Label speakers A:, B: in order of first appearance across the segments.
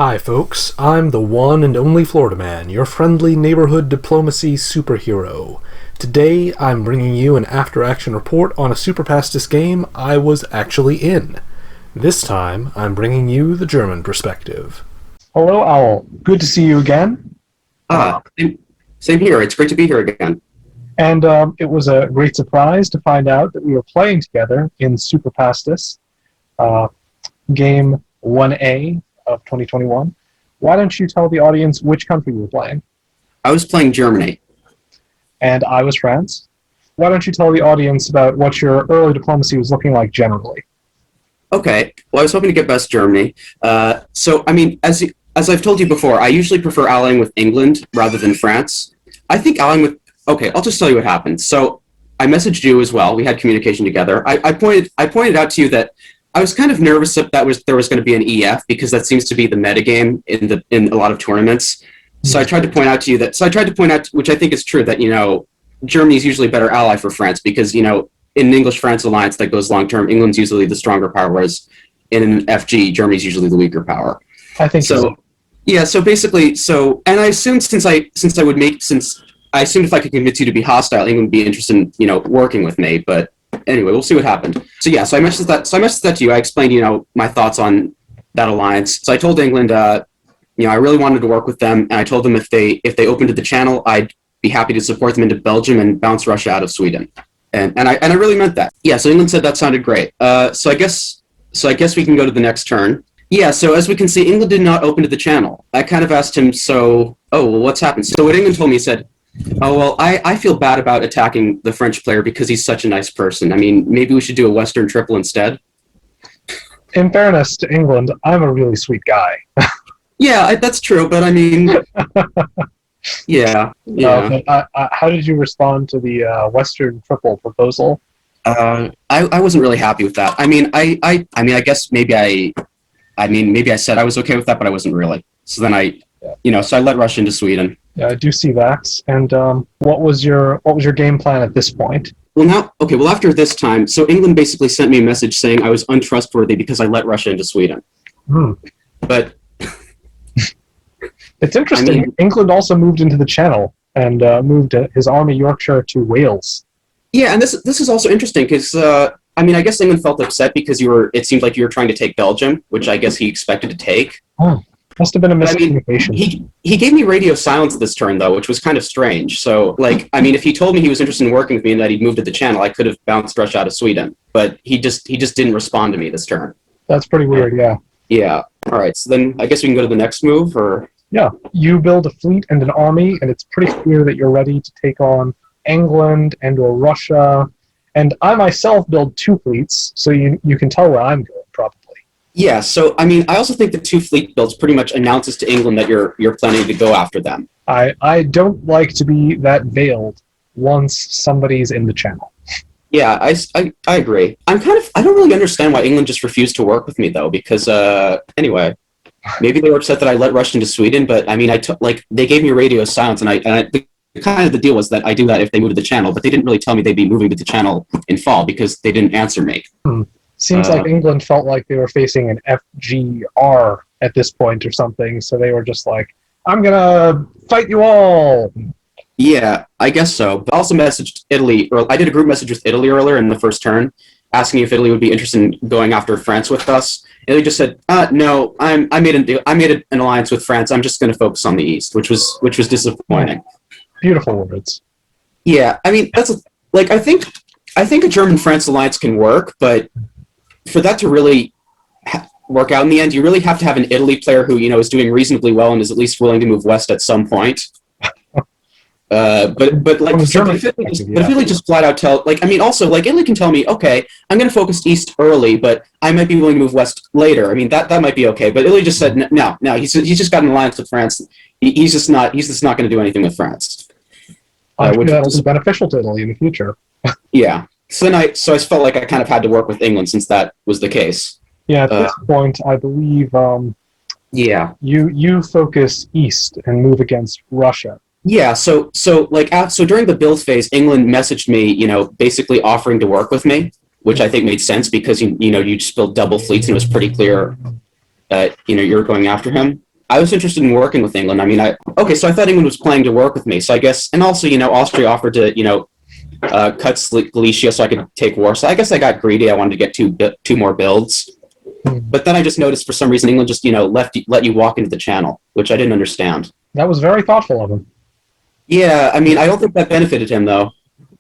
A: Hi folks, I'm the one and only Florida Man, your friendly neighborhood diplomacy superhero. Today I'm bringing you an after-action report on a SuperPastis game I was actually in. This time I'm bringing you the German perspective.
B: Hello, Owl. Good to see you again.
C: Same here. It's great to be here again.
B: And it was a great surprise to find out that we were playing together in SuperPastis, game 1A of 2021. Why don't you tell the audience which country you were playing?
C: I was playing Germany.
B: And I was France. Why don't you tell the audience about what your early diplomacy was looking like generally?
C: Okay. Well, I was hoping to get best Germany. As I've told you before, I usually prefer allying with England rather than France. I think allying with... Okay, I'll just tell you what happened. So I messaged you as well. We had communication together. I pointed out to you that I was kind of nervous that there was going to be an EF because that seems to be the metagame in a lot of tournaments. So I tried to point out to you which I think is true, that, Germany is usually a better ally for France because, in an English-France alliance that goes long-term, England's usually the stronger power, whereas in an FG, Germany's usually the weaker power.
B: I think so.
C: Yeah, so basically, and I assumed since I assumed if I could convince you to be hostile, England would be interested in, working with me, but anyway, we'll see what happened. So yeah, so I messaged that to you. I explained, my thoughts on that alliance. So I told England, I really wanted to work with them, and I told them if they opened to the channel, I'd be happy to support them into Belgium and bounce Russia out of Sweden. And I really meant that. Yeah, so England said that sounded great. So I guess we can go to the next turn. Yeah, so as we can see, England did not open to the channel. I kind of asked him, what's happened? So what England told me, he said, I feel bad about attacking the French player because he's such a nice person. I mean, maybe we should do a Western triple instead.
B: In fairness to England, I'm a really sweet guy.
C: Yeah, that's true, but I mean, yeah.
B: How did you respond to the Western triple proposal?
C: I wasn't really happy with that. I mean, I guess maybe I said I was okay with that, but I wasn't really. So then so I let Russia into Sweden.
B: Yeah, I do see that. And what was your game plan at this point?
C: Well, after this time, so England basically sent me a message saying I was untrustworthy because I let Russia into Sweden. But
B: it's interesting. England also moved into the Channel and moved his Army Yorkshire to Wales.
C: Yeah, and this is also interesting because I guess England felt upset because it seemed like you were trying to take Belgium, which I guess he expected to take.
B: Oh. Must have been a miscommunication.
C: He gave me radio silence this turn, though, which was kind of strange. So, if he told me he was interested in working with me and that he'd moved to the channel, I could have bounced Russia out of Sweden. But he just didn't respond to me this turn.
B: That's pretty weird, yeah.
C: Yeah. All right, so then I guess we can go to the next move, or...
B: Yeah, you build a fleet and an army, and it's pretty clear that you're ready to take on England and/or Russia. And I myself build 2 fleets, so you can tell where I'm going, probably.
C: Yeah, so, I also think the 2 fleet builds pretty much announces to England that you're planning to go after them.
B: I don't like to be that veiled once somebody's in the channel.
C: Yeah, I agree. I don't really understand why England just refused to work with me, though, because, anyway, maybe they were upset that I let Russia into Sweden, but, they gave me radio silence, and the deal was that I do that if they move to the channel, but they didn't really tell me they'd be moving to the channel in fall because they didn't answer me.
B: Seems like England felt like they were facing an FGR at this point or something, so they were just like, I'm gonna fight you all!
C: Yeah, I guess so. But I also messaged Italy, or I did a group message with Italy earlier in the first turn, asking if Italy would be interested in going after France with us. Italy just said, no, I made an alliance with France, I'm just gonna focus on the East, which was disappointing.
B: Beautiful words.
C: Yeah, I think a German-France alliance can work, but for that to really work out in the end, you really have to have an Italy player who, is doing reasonably well and is at least willing to move west at some point. If Italy just flat out Italy can tell me, okay, I'm going to focus east early, but I might be willing to move west later. That might be okay. But Italy just said, no, he's just got an alliance with France. He's just not going to do anything with France.
B: Which that'll be beneficial to Italy in the future.
C: Yeah. So I felt like I kind of had to work with England since that was the case.
B: Yeah, at this point, I believe you focus east and move against Russia.
C: Yeah, so during the build phase, England messaged me, basically offering to work with me, which I think made sense because you just built double fleets and it was pretty clear you were going after him. I was interested in working with England. I mean, so I thought England was planning to work with me. So I guess, and also, Austria offered to, cut Galicia so I could take war. So I guess I got greedy. I wanted to get two more builds. But then I just noticed for some reason England just, let you walk into the channel, which I didn't understand.
B: That was very thoughtful of him.
C: Yeah, I mean, I don't think that benefited him, though.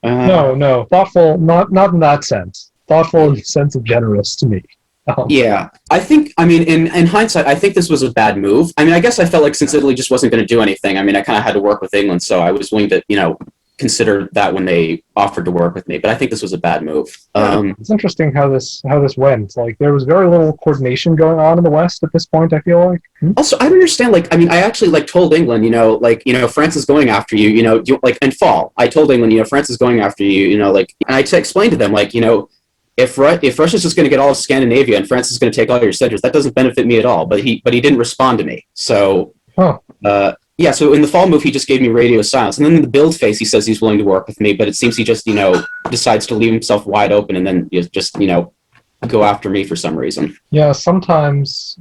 B: No. Thoughtful, not in that sense. Thoughtful in the sense of generous to me.
C: Yeah, I think, I mean, in hindsight, I think this was a bad move. I mean, I guess I felt like since Italy just wasn't going to do anything, I mean, I kind of had to work with England, so I was willing to, consider that when they offered to work with me. But I think this was a bad move.
B: It's interesting how this went. Like, there was very little coordination going on in the West at this point, I feel like.
C: Also, I don't understand, like, I mean, I actually, told England, France is going after you, in fall. I told England, France is going after you, and I explained to them, if Russia's just going to get all of Scandinavia and France is going to take all your centers, that doesn't benefit me at all. But he didn't respond to me. So, so in the fall move, he just gave me radio silence. And then in the build phase, he says he's willing to work with me. But it seems he just, decides to leave himself wide open and then just, go after me for some reason.
B: Yeah, sometimes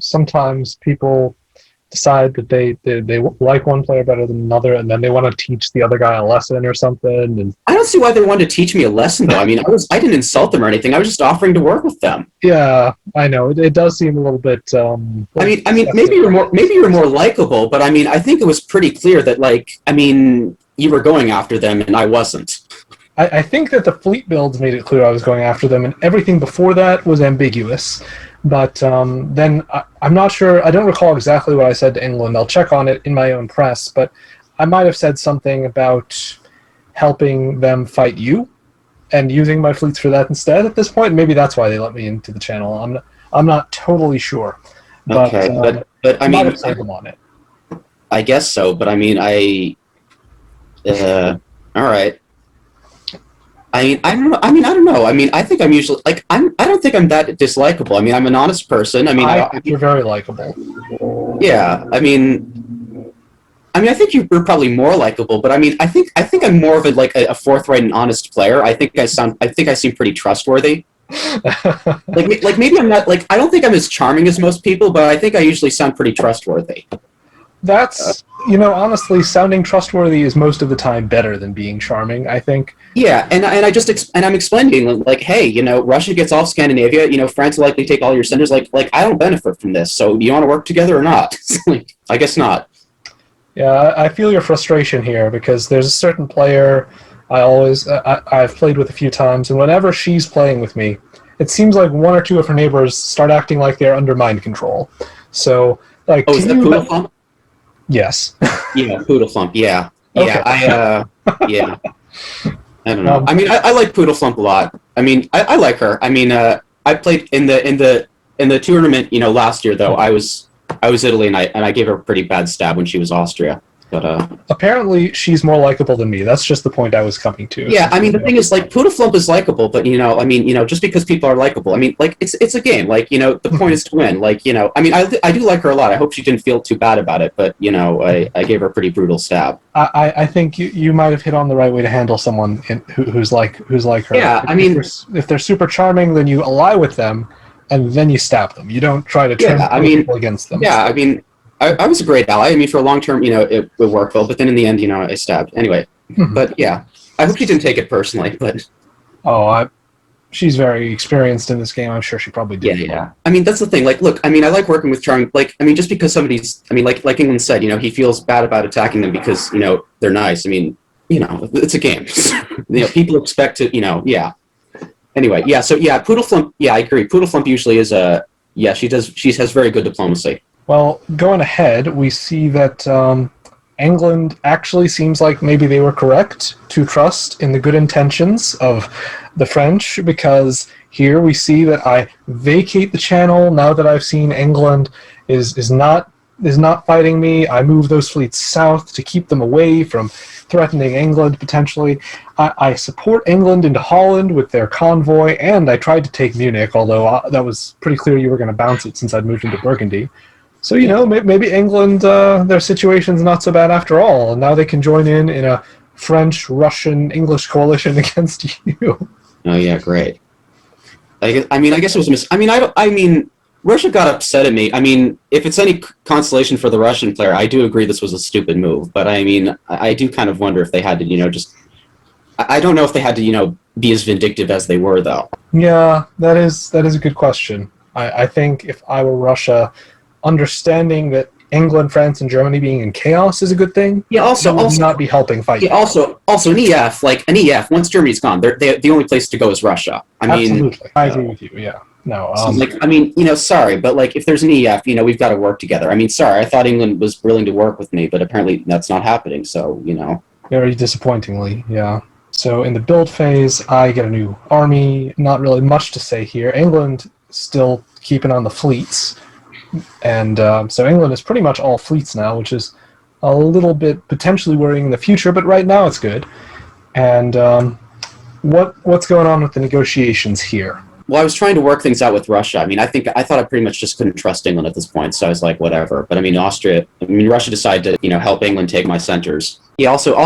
B: people decide that they like one player better than another, and then they want to teach the other guy a lesson or something. And
C: I don't see why they wanted to teach me a lesson, though. I mean, I didn't insult them or anything. I was just offering to work with them.
B: Yeah, I know. It does seem a little bit.
C: I mean, maybe you're more likable, but I mean, I think it was pretty clear that, you were going after them and I wasn't.
B: I think that the fleet builds made it clear I was going after them, and everything before that was ambiguous. But then I'm not sure. I don't recall exactly what I said to England. I'll check on it in my own press. But I might have said something about helping them fight you and using my fleets for that instead at this point. Maybe that's why they let me into the channel. I'm not totally sure. But,
C: okay, but I mean,
B: have said them on it.
C: I guess so. But I mean, all right. I don't know. I mean, I think I'm usually I don't think I'm that dislikable. I mean, I'm an honest person. I mean,
B: you're very likable.
C: Yeah. I mean, I think you're probably more likable, but I mean, I think I'm more of a forthright and honest player. I think I seem pretty trustworthy. Maybe I'm not I don't think I'm as charming as most people, but I think I usually sound pretty trustworthy.
B: That's honestly, sounding trustworthy is most of the time better than being charming, I think.
C: Yeah, and I'm explaining hey, Russia gets all Scandinavia, France will likely take all your centers. I don't benefit from this. So do you want to work together or not? I guess not.
B: Yeah, I feel your frustration here because there's a certain player I've played with a few times, and whenever she's playing with me, it seems like one or two of her neighbors start acting like they're under mind control. So
C: is that Poodle?
B: Yes.
C: Yeah, Poodleflump. Yeah.
B: Okay.
C: Yeah. Yeah. I don't know. I mean, I like Poodleflump a lot. I mean, I like her. I mean, I played in the tournament. Last year though, I was Italy, and I gave her a pretty bad stab when she was Austria. But
B: apparently, she's more likable than me. That's just the point I was coming to.
C: Yeah, I mean, the thing is, Poodleflump is likable, but just because people are likable, I mean, it's a game. The point is to win. I mean, I do like her a lot. I hope she didn't feel too bad about it, but I gave her a pretty brutal stab.
B: I think you might have hit on the right way to handle someone who's like her.
C: Yeah,
B: if they're super charming, then you ally with them, and then you stab them. You don't try to turn people against them.
C: Yeah, I mean. I was a great ally. I mean, for a long term, it worked well. But then in the end, I stabbed. Anyway, but yeah, I hope she didn't take it personally. But
B: she's very experienced in this game. I'm sure she probably did.
C: Yeah. I mean, that's the thing. Look, I mean, I like working with charming. I mean, just because somebody's, I mean, like England said, he feels bad about attacking them because they're nice. I mean, it's a game. People expect to, yeah. Anyway, yeah. So yeah, Poodleflump. Yeah, I agree. Poodleflump usually is she does. She has very good diplomacy.
B: Well, going ahead, we see that England actually seems like maybe they were correct to trust in the good intentions of the French, because here we see that I vacate the channel now that I've seen England is not fighting me. I move those fleets south to keep them away from threatening England potentially. I support England into Holland with their convoy, and I tried to take Munich, although that was pretty clear you were going to bounce it since I'd moved into Burgundy. So, maybe England, their situation's not so bad after all. Now they can join in a French, Russian, English coalition against you.
C: Oh, yeah, great. I guess it was a Russia got upset at me. I mean, if it's any consolation for the Russian player, I do agree this was a stupid move. But I mean, I do kind of wonder if they had to, just. I don't know if they had to, be as vindictive as they were, though.
B: Yeah, that is a good question. I think if I were Russia, understanding that England, France, and Germany being in chaos is a good thing.
C: Yeah. Also,
B: would not be helping fight.
C: Yeah. Also, an EF, like an EF. Once Germany's gone, the only place to go is Russia.
B: Absolutely, I agree with you. Yeah. No.
C: Sorry, but like if there's an EF, we've got to work together. I mean, sorry, I thought England was willing to work with me, but apparently that's not happening. So
B: Very disappointingly, yeah. So in the build phase, I get a new army. Not really much to say here. England still keeping on the fleets. And so England is pretty much all fleets now, which is a little bit potentially worrying in the future, but right now it's good. And what's going on with the negotiations here?
C: Well, I was trying to work things out with Russia. I mean, I thought I pretty much just couldn't trust England at this point, so I was like, whatever. But I mean, Russia decided to, help England take my centers. Yeah. Also, I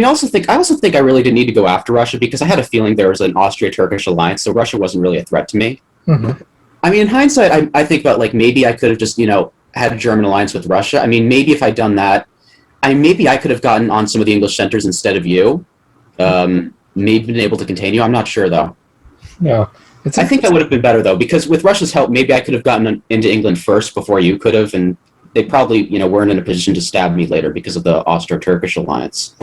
C: also think I really didn't need to go after Russia because I had a feeling there was an Austria-Turkish alliance, so Russia wasn't really a threat to me.
B: Mm-hmm.
C: I mean, in hindsight, I think about maybe I could have just had a German alliance with Russia. I mean, maybe if I'd done that, maybe I could have gotten on some of the English centers instead of you. Maybe been able to contain you. I'm not sure though.
B: Yeah.
C: I think that would have been better, though, because with Russia's help, maybe I could have gotten into England first before you could have, and they probably, weren't in a position to stab me later because of the Austro-Turkish alliance.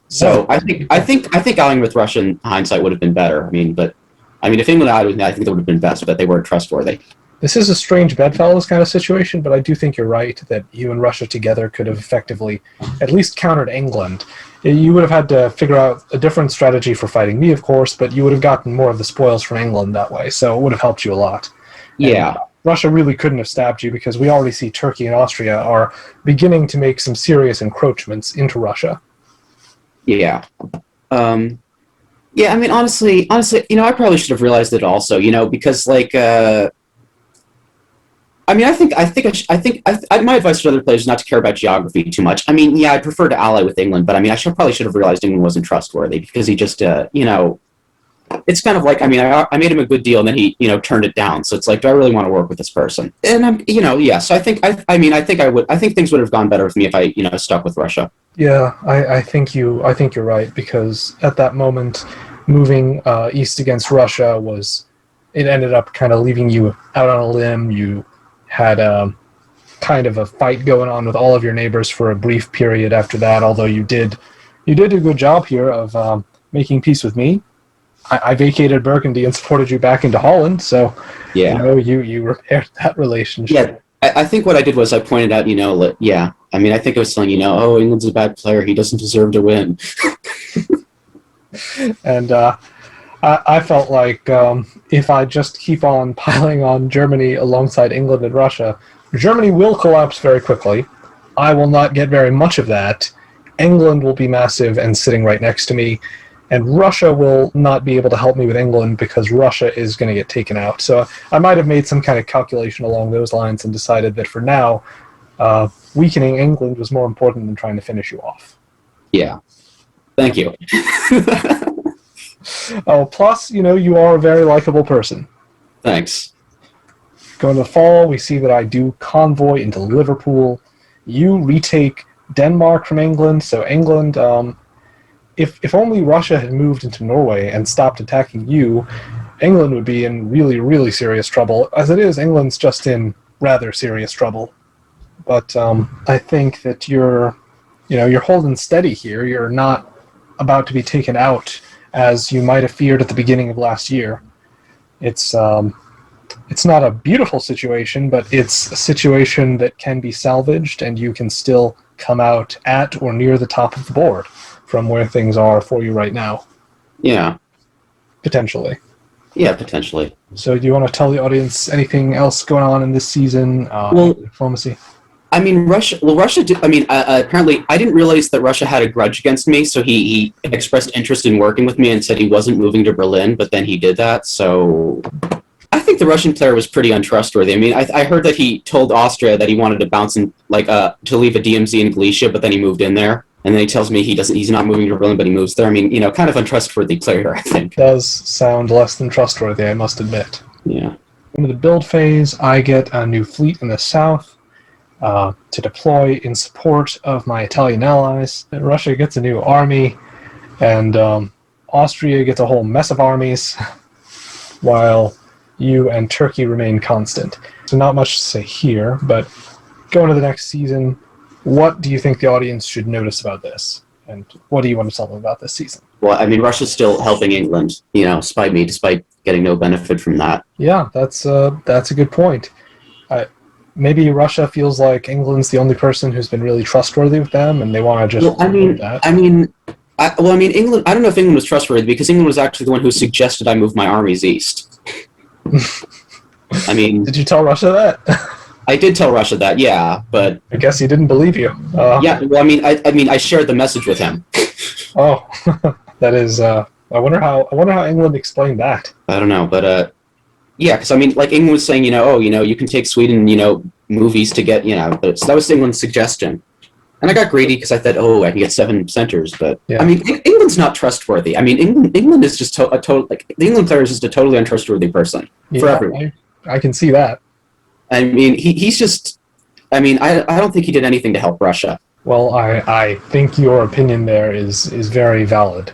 C: So I think allying with Russia in hindsight would have been better. If England allied with me, I think that would have been best, but they weren't trustworthy.
B: This is a strange bedfellows kind of situation, but I do think you're right that you and Russia together could have effectively at least countered England. You would have had to figure out a different strategy for fighting me, of course, but you would have gotten more of the spoils from England that way, so it would have helped you a lot.
C: Yeah.
B: And Russia really couldn't have stabbed you because we already see Turkey and Austria are beginning to make some serious encroachments into Russia.
C: Yeah. Yeah, I mean, honestly, I probably should have realized it also, because my advice to other players is not to care about geography too much. I mean, yeah, I prefer to ally with England, but I mean, probably should have realized England wasn't trustworthy because he just, it's kind of like, I made him a good deal and then he, turned it down. So it's like, do I really want to work with this person? And yeah. So I think things would have gone better with me if I, stuck with Russia.
B: Yeah, I think you're right because at that moment, moving east against Russia it ended up kind of leaving you out on a limb. You had kind of a fight going on with all of your neighbors for a brief period after that, although you did a good job here of making peace with me. I vacated Burgundy and supported you back into Holland, so
C: yeah.
B: You repaired that relationship.
C: Yeah, I think what I did was I pointed out, yeah, I think I was telling England's a bad player, he doesn't deserve to win.
B: And I felt like if I just keep on piling on Germany alongside England and Russia, Germany will collapse very quickly. I will not get very much of that. England will be massive and sitting right next to me, and Russia will not be able to help me with England because Russia is going to get taken out. So I might have made some kind of calculation along those lines and decided that for now, weakening England was more important than trying to finish you off.
C: Yeah. Thank you.
B: Oh, plus, you are a very likable person.
C: Thanks.
B: Going to the fall, we see that I do convoy into Liverpool. You retake Denmark from England, so England, if only Russia had moved into Norway and stopped attacking you, England would be in really, really serious trouble. As it is, England's just in rather serious trouble. But I think that you're holding steady here. You're not about to be taken out as you might have feared at the beginning of last year. It's not a beautiful situation, but it's a situation that can be salvaged, and you can still come out at or near the top of the board from where things are for you right now.
C: Yeah.
B: Potentially.
C: Yeah, potentially.
B: So do you want to tell the audience anything else going on in this season? Diplomacy?
C: Russia did, apparently, I didn't realize that Russia had a grudge against me, so he expressed interest in working with me and said he wasn't moving to Berlin, but then he did that, so I think the Russian player was pretty untrustworthy. I heard that he told Austria that he wanted to bounce in, to leave a DMZ in Galicia, but then he moved in there, and then he tells me he's not moving to Berlin, but he moves there. Kind of untrustworthy player, I think.
B: Does sound less than trustworthy, I must admit.
C: Yeah.
B: Into the build phase, I get a new fleet in the south to deploy in support of my Italian allies. And Russia gets a new army, and Austria gets a whole mess of armies, while you and Turkey remain constant. So not much to say here, but going to the next season, what do you think the audience should notice about this? And what do you want to tell them about this season?
C: Well, I mean, Russia's still helping England, despite getting no benefit from that.
B: Yeah, that's a good point. Maybe Russia feels like England's the only person who's been really trustworthy with them, and they want to just that.
C: England. I don't know if England was trustworthy, because England was actually the one who suggested I move my armies east. I mean,
B: did you tell Russia that?
C: I did tell Russia that, yeah, but
B: I guess he didn't believe you.
C: Yeah, well, I shared the message with him.
B: Oh, that is. I wonder how England explained that.
C: I don't know, but yeah, because England was saying, you can take Sweden, move east to get, so that was England's suggestion. And I got greedy because I thought, I can get 7 centers, but
B: yeah.
C: England's not trustworthy. England is just the England player is just a totally untrustworthy person for everyone.
B: I can see that.
C: He's just. I don't think he did anything to help Russia.
B: Well, I think your opinion there is very valid.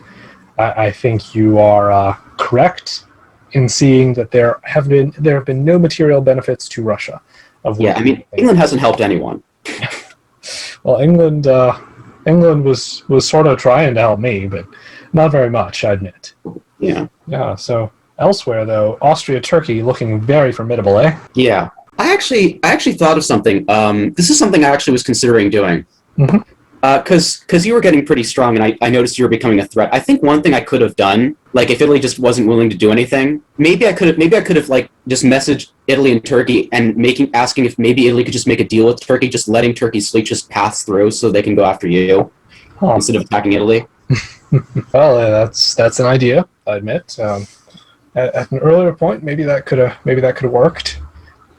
B: I think you are correct in seeing that there have been no material benefits to Russia.
C: England hasn't helped anyone.
B: Well, England was sort of trying to help me, but not very much, I admit.
C: Yeah.
B: Yeah. So elsewhere, though, Austria, Turkey looking very formidable, eh?
C: Yeah. I actually thought of something. This is something I actually was considering doing.
B: Mm-hmm.
C: Because you were getting pretty strong, and I noticed you were becoming a threat. I think one thing I could have done, if Italy just wasn't willing to do anything, maybe I could have just messaged Italy and Turkey and asking if maybe Italy could just make a deal with Turkey, just letting Turkey's fleet just pass through so they can go after you instead of attacking Italy.
B: Well, that's an idea, I admit. At an earlier point, maybe that could have worked.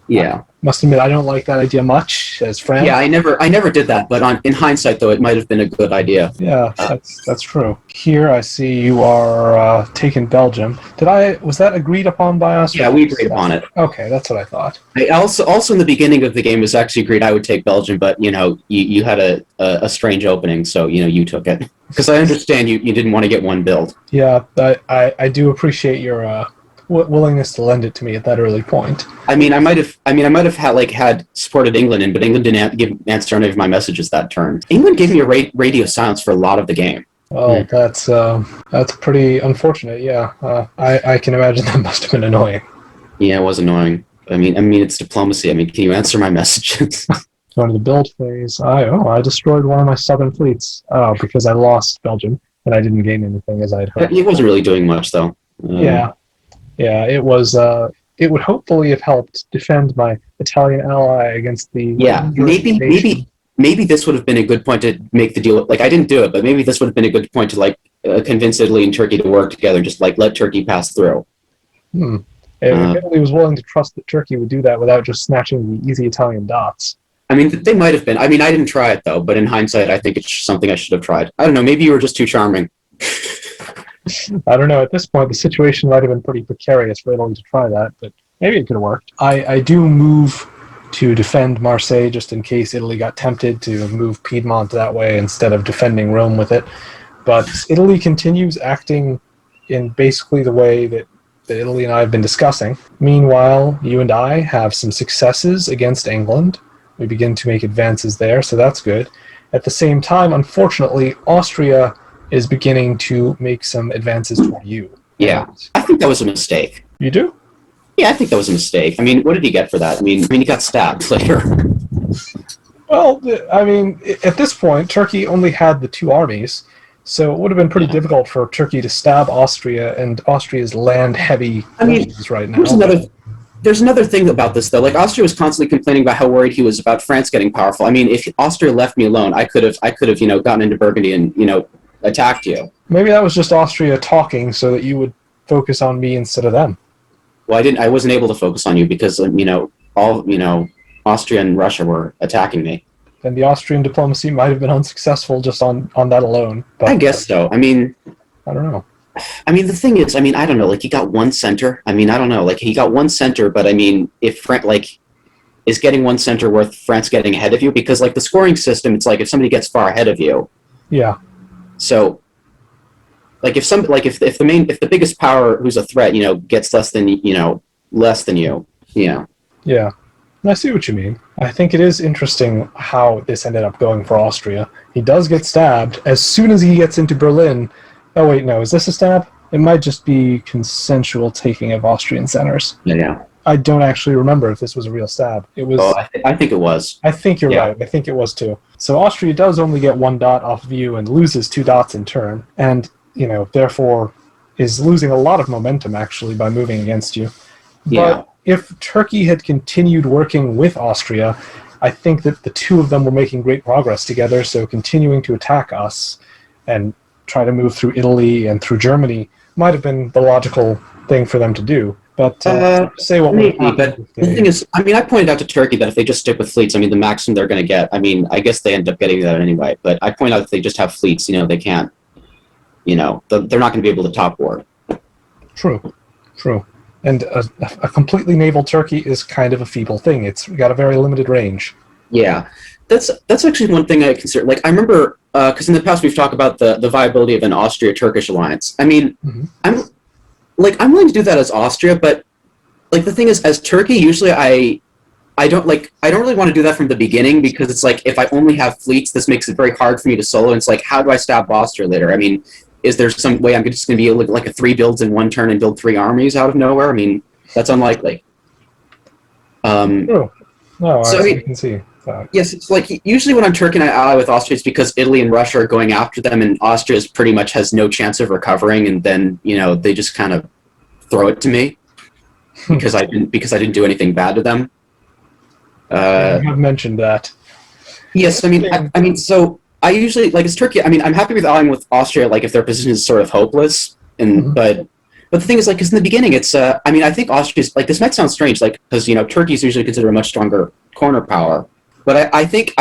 C: Yeah.
B: Must admit, I don't like that idea much as France.
C: Yeah, I never did that, but in hindsight, though, it might have been a good idea.
B: Yeah, that's true. Here, I see you are taking Belgium. Was that agreed upon by us?
C: Yeah, we agreed upon it.
B: Okay, that's what I thought.
C: I also in the beginning of the game, it was actually agreed I would take Belgium, but you had a strange opening, so you took it because I understand you didn't want to get one build.
B: Yeah, I do appreciate your willingness to lend it to me at that early point.
C: I might have had supported England but England didn't answer any of my messages that turn. England gave me a radio silence for a lot of the game.
B: Oh, that's pretty unfortunate. Yeah, I can imagine that must have been annoying.
C: Yeah, it was annoying. It's diplomacy. Can you answer my messages?
B: Going to the build phase. I destroyed one of my southern fleets. Oh, because I lost Belgium and I didn't gain anything as I'd hoped.
C: It wasn't really doing much though.
B: Yeah, it was. It would hopefully have helped defend my Italian ally against the.
C: Yeah, maybe this would have been a good point to make the deal. I didn't do it, but maybe this would have been a good point to convince Italy and Turkey to work together, and just let Turkey pass through.
B: If Italy was willing to trust that Turkey would do that without just snatching the easy Italian dots.
C: They might have been. I didn't try it though, but in hindsight, I think it's something I should have tried. I don't know. Maybe you were just too charming.
B: I don't know. At this point, the situation might have been pretty precarious for Italy to try that, but maybe it could have worked. I do move to defend Marseille just in case Italy got tempted to move Piedmont that way instead of defending Rome with it. But Italy continues acting in basically the way that Italy and I have been discussing. Meanwhile, you and I have some successes against England. We begin to make advances there, so that's good. At the same time, unfortunately, Austria is beginning to make some advances toward you.
C: Yeah, I think that was a mistake.
B: You do?
C: Yeah, I think that was a mistake. What did he get for that? He got stabbed later.
B: Well, at this point, Turkey only had the 2 armies, so it would have been pretty difficult for Turkey to stab Austria, and Austria's land-heavy forces right now.
C: There's another thing about this, though. Austria was constantly complaining about how worried he was about France getting powerful. If Austria left me alone, I could have gotten into Burgundy and, attacked you.
B: Maybe that was just Austria talking so that you would focus on me instead of them.
C: Well, I wasn't able to focus on you because Austria and Russia were attacking me.
B: And the Austrian diplomacy might have been unsuccessful just on that alone. But
C: I guess so. I don't
B: know.
C: I mean, the thing is, I mean, I don't know. Like, he got one center. I mean, I don't know. Like, he got one center, but I mean, if like, is getting one center worth France getting ahead of you? Because like the scoring system, it's like if somebody gets far ahead of you.
B: Yeah.
C: So, like if if the biggest power who's a threat, gets less than you. Yeah.
B: Yeah. I see what you mean. I think it is interesting how this ended up going for Austria. He does get stabbed as soon as he gets into Berlin. Oh wait, no, is this a stab? It might just be consensual taking of Austrian centers.
C: Yeah.
B: I don't actually remember if this was a real stab. It was.
C: Oh, I think it was.
B: I think you're right. I think it was too. So Austria does only get 1 dot off of you and loses 2 dots in turn, and therefore is losing a lot of momentum actually by moving against you.
C: Yeah.
B: But if Turkey had continued working with Austria, I think that the two of them were making great progress together. So continuing to attack us and try to move through Italy and through Germany might have been the logical thing for them to do. But say what
C: maybe, but the thing is, I mean, I pointed out to Turkey that if they just stick with fleets, I mean, the maximum they're going to get, I mean, I guess they end up getting that anyway, but I point out if they just have fleets, they can't, they're not going to be able to top war.
B: True. And a completely naval Turkey is kind of a feeble thing. It's got a very limited range.
C: Yeah, that's actually one thing I consider. Like, I remember, because in the past we've talked about the viability of an Austria-Turkish alliance. I mean, I'm willing to do that as Austria, but like the thing is, as Turkey, usually I don't really want to do that from the beginning because it's like if I only have fleets, this makes it very hard for me to solo. And it's like, how do I stab Austria later? I mean, is there some way I'm just going to be like a 3 builds in 1 turn and build 3 armies out of nowhere? I mean, that's unlikely.
B: True. No,
C: so
B: I can see that.
C: Yes, it's like usually when I'm Turkey and I ally with Austria, it's because Italy and Russia are going after them, and Austria pretty much has no chance of recovering, and then they just kind of throw it to me because I didn't do anything bad to them.
B: You have mentioned that.
C: Yes, I mean, so I usually like as Turkey. I mean, I'm happy with allying with Austria, like if their position is sort of hopeless, and but the thing is, like, because in the beginning, it's I mean, I think Austria's like this might sound strange, like because Turkey is usually considered a much stronger corner power, but I think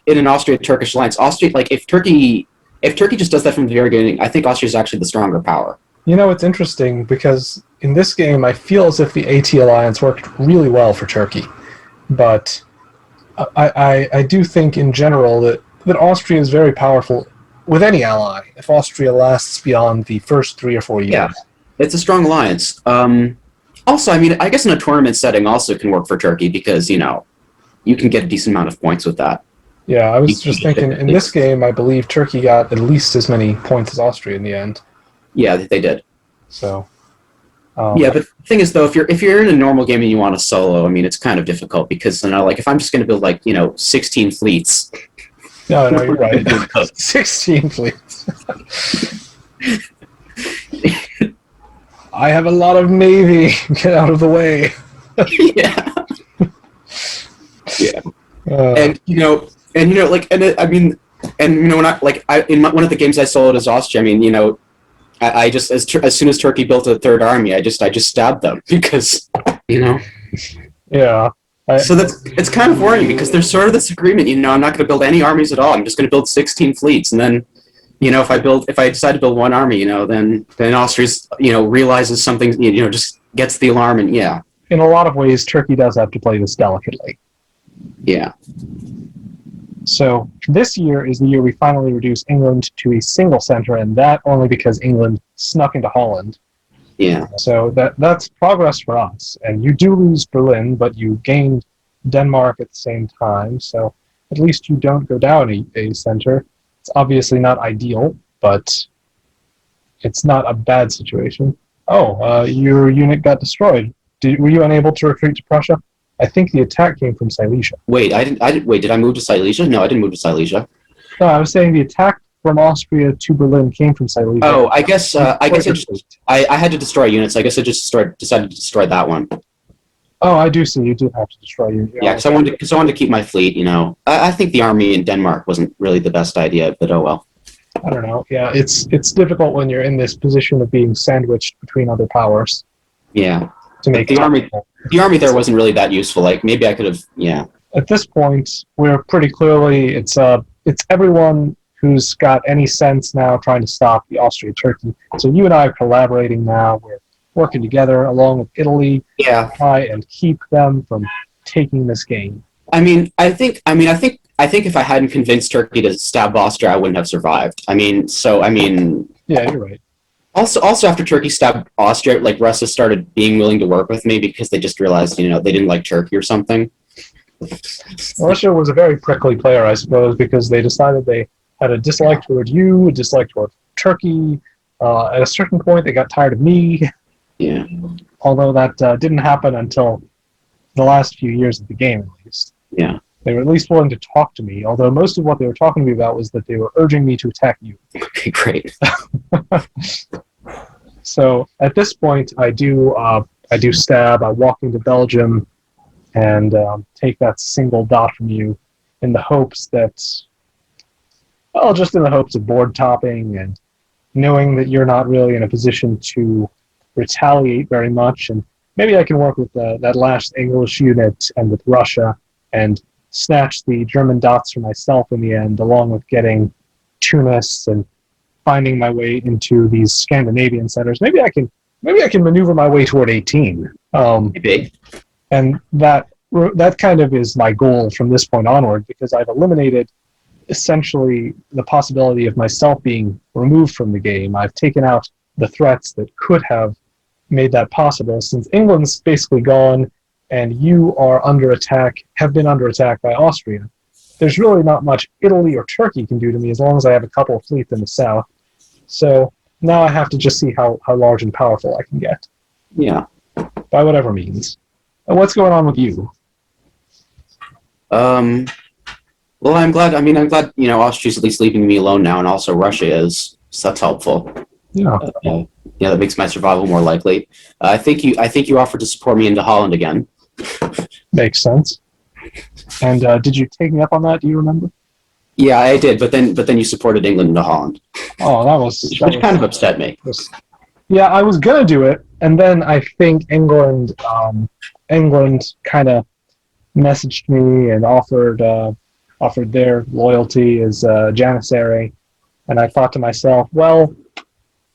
C: in an Austria-Turkish alliance, Austria, like if Turkey just does that from the very beginning, I think Austria is actually the stronger power.
B: It's interesting because in this game, I feel as if the AT alliance worked really well for Turkey, but I do think in general that Austria is very powerful with any ally if Austria lasts beyond the first 3 or 4 years.
C: Yeah, it's a strong alliance. Also, I mean, I guess in a tournament setting also can work for Turkey because you can get a decent amount of points with that.
B: Yeah, I was just thinking in this game, I believe Turkey got at least as many points as Austria in the end.
C: Yeah, they did.
B: So.
C: Yeah, but the thing is, though, if you're in a normal game and you want to solo, I mean, it's kind of difficult because like if I'm just going to build 16 fleets.
B: No, you're right. 16 fleets. I have a lot of navy. Get out of the way.
C: Yeah. Yeah. One of the games I soloed as Austria, I mean, I just as soon as Turkey built a 3rd army, I just stabbed them because
B: Yeah.
C: So it's kind of worrying because there's sort of this agreement. I'm not going to build any armies at all. I'm just going to build 16 fleets, and then if I decide to build 1 army, then Austria realizes something, just gets the alarm, and yeah.
B: In a lot of ways, Turkey does have to play this delicately.
C: Yeah.
B: So this year is the year we finally reduce England to a single center, and that only because England snuck into Holland.
C: Yeah.
B: So that's progress for us. And you do lose Berlin, but you gained Denmark at the same time, so at least you don't go down a center. It's obviously not ideal, but it's not a bad situation. Oh, your unit got destroyed. Were you unable to retreat to Prussia? I think the attack came from Silesia.
C: Wait, did I move to Silesia? No, I didn't move to Silesia.
B: No, I was saying the attack from Austria to Berlin came from Silesia.
C: Oh, I guess I had to destroy units. I guess I just decided to destroy that one.
B: Oh, I do see. You did have to destroy your.
C: Yeah, because I wanted to keep my fleet. I think the army in Denmark wasn't really the best idea, but oh well.
B: I don't know. Yeah, it's difficult when you're in this position of being sandwiched between other powers.
C: Yeah.
B: To make
C: the army there wasn't really that useful. Like maybe I could have. Yeah.
B: At this point, we're pretty clearly it's everyone who's got any sense now trying to stop the Austria-Turkey. So you and I are collaborating now. We're working together along with Italy
C: Yeah.
B: to try and keep them from taking this game.
C: I think if I hadn't convinced Turkey to stab Austria, I wouldn't have survived.
B: Yeah, you're right.
C: Also after Turkey stabbed Austria, like Russia started being willing to work with me because they just realized, they didn't like Turkey or something.
B: Russia was a very prickly player, I suppose, because they decided they had a dislike toward you, a dislike toward Turkey. At a certain point, they got tired of me.
C: Yeah.
B: Although that didn't happen until the last few years of the game, at least.
C: Yeah.
B: They were at least willing to talk to me, although most of what they were talking to me about was that they were urging me to attack you.
C: Okay, great.
B: So at this point, I do stab. I walk into Belgium and take that single dot from you in the hopes that, well, just in the hopes of board topping and knowing that you're not really in a position to retaliate very much. And maybe I can work with that last English unit and with Russia and snatch the German dots for myself in the end, along with getting Tunis and finding my way into these Scandinavian centers. Maybe I can maneuver my way toward 18.
C: Maybe.
B: And that kind of is my goal from this point onward, because I've eliminated essentially the possibility of myself being removed from the game. I've taken out the threats that could have made that possible, since England's basically gone and you are under attack, have been under attack by Austria. There's really not much Italy or Turkey can do to me as long as I have a couple of fleets in the south. So now I have to just see how large and powerful I can get.
C: Yeah.
B: By whatever means. And what's going on with you?
C: Well, I'm glad, Austria's at least leaving me alone now, and also Russia is, so that's helpful.
B: Yeah.
C: That makes my survival more likely. I think you offered to support me into Holland again.
B: Makes sense. And did you take me up on that? Do you remember?
C: Yeah, I did, but then you supported England into Holland.
B: Oh, that was
C: kind of upset me.
B: Yeah, I was gonna do it, and then I think England kind of messaged me and offered their loyalty as Janissary, and I thought to myself, well,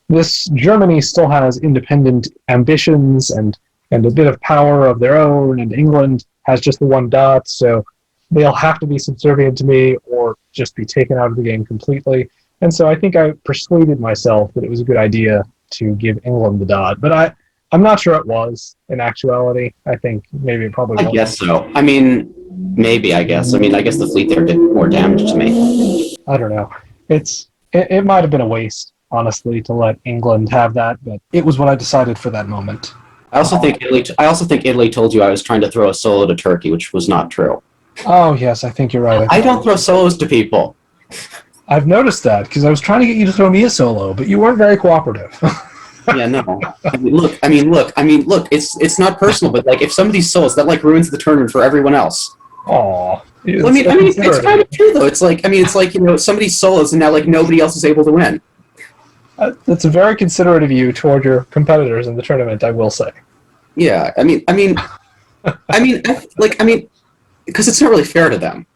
B: this Germany still has independent ambitions and a bit of power of their own, and England has just the one dot, so they'll have to be subservient to me or just be taken out of the game completely. And so I think I persuaded myself that it was a good idea to give England the dot. But I'm not sure it was in actuality. I think maybe it probably was.
C: I guess so. Maybe, I guess. I guess the fleet there did more damage to me.
B: I don't know. It might have been a waste, honestly, to let England have that, but it was what I decided for that moment.
C: I also think Italy told you I was trying to throw a solo to Turkey, which was not true.
B: Oh, yes, I think you're right.
C: I don't throw solos to people.
B: I've noticed that, because I was trying to get you to throw me a solo, but you weren't very cooperative.
C: Yeah, no. Look, it's not personal, but if some of these solos, that ruins the tournament for everyone else.
B: Aw.
C: It's kind of true though. It's like somebody's solos and now nobody else is able to win.
B: That's very considerate of you toward your competitors in the tournament, I will say.
C: Yeah, because it's not really fair to them.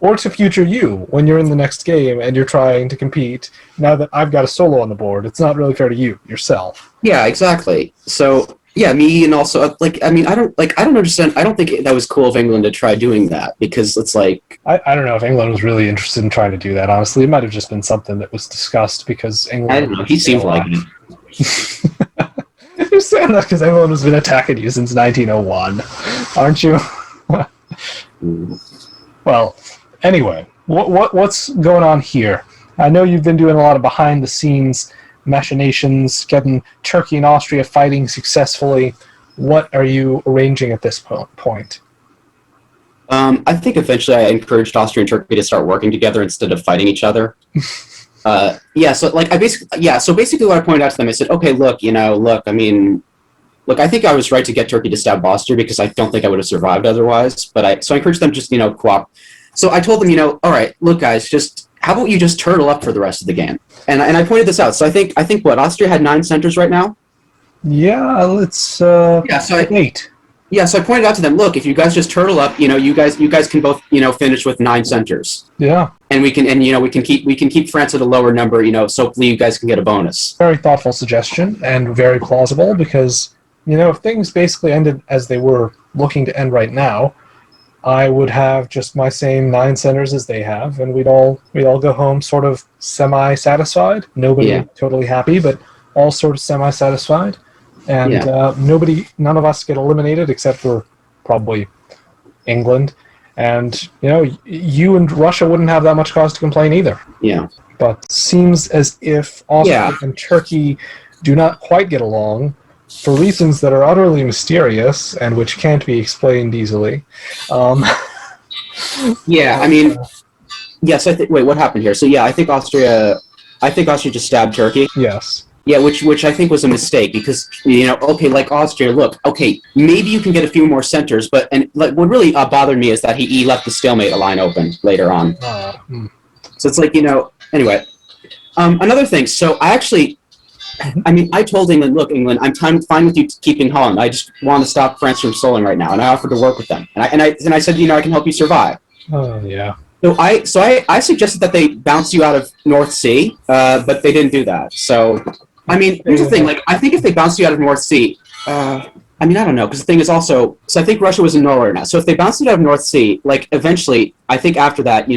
B: Or to future you when you're in the next game and you're trying to compete. Now that I've got a solo on the board, it's not really fair to you yourself.
C: Yeah, exactly. So yeah, me, and also I don't understand. I don't think that was cool of England to try doing that, because it's like
B: I don't know if England was really interested in trying to do that. Honestly, it might have just been something that was discussed because England.
C: I don't know. He seemed like it.
B: You're saying that because England has been attacking you since 1901, aren't you? Well, anyway, what's going on here? I know you've been doing a lot of behind-the-scenes machinations, getting Turkey and Austria fighting successfully. What are you arranging at this point?
C: I think eventually I encouraged Austria and Turkey to start working together instead of fighting each other. So basically what I pointed out to them, I said, okay, look, I think I was right to get Turkey to stab Austria because I don't think I would have survived otherwise. So I encouraged them just, co-op. So I told them, all right, look, guys, how about you just turtle up for the rest of the game? And I pointed this out. So I think what, Austria had 9 centers right now?
B: Yeah, let's 8.
C: Yeah, so I pointed out to them, look, if you guys just turtle up, you guys can both, finish with 9 centers.
B: Yeah.
C: And we can keep France at a lower number, so hopefully you guys can get a bonus.
B: Very thoughtful suggestion and very plausible because, if things basically ended as they were looking to end right now, I would have just my same 9 centers as they have, and we'd all go home sort of semi-satisfied. Nobody totally happy, but all sort of semi-satisfied. And none of us get eliminated except for probably England. And, you and Russia wouldn't have that much cause to complain either.
C: Yeah.
B: But seems as if Austria and Turkey do not quite get along for reasons that are utterly mysterious and which can't be explained easily.
C: Yeah, I mean, yes, wait, what happened here? So, I think Austria just stabbed Turkey.
B: Yes.
C: Yeah, which I think was a mistake because, okay, like Austria, look, okay, maybe you can get a few more centers, but what really bothered me is that he left the stalemate line open later on. So it's like, anyway. Another thing, so I told England, look, England, I'm fine with you keeping Holland. I just want to stop France from soloing right now, and I offered to work with them. And I said, I can help you survive.
B: Oh, yeah.
C: So I suggested that they bounce you out of North Sea, but they didn't do that. So, I mean, here's the thing. Like, I think if they bounced you out of North Sea, I don't know, because the thing is also, so I think Russia was in Norway now. So if they bounced it out of North Sea, like, eventually, I think after that,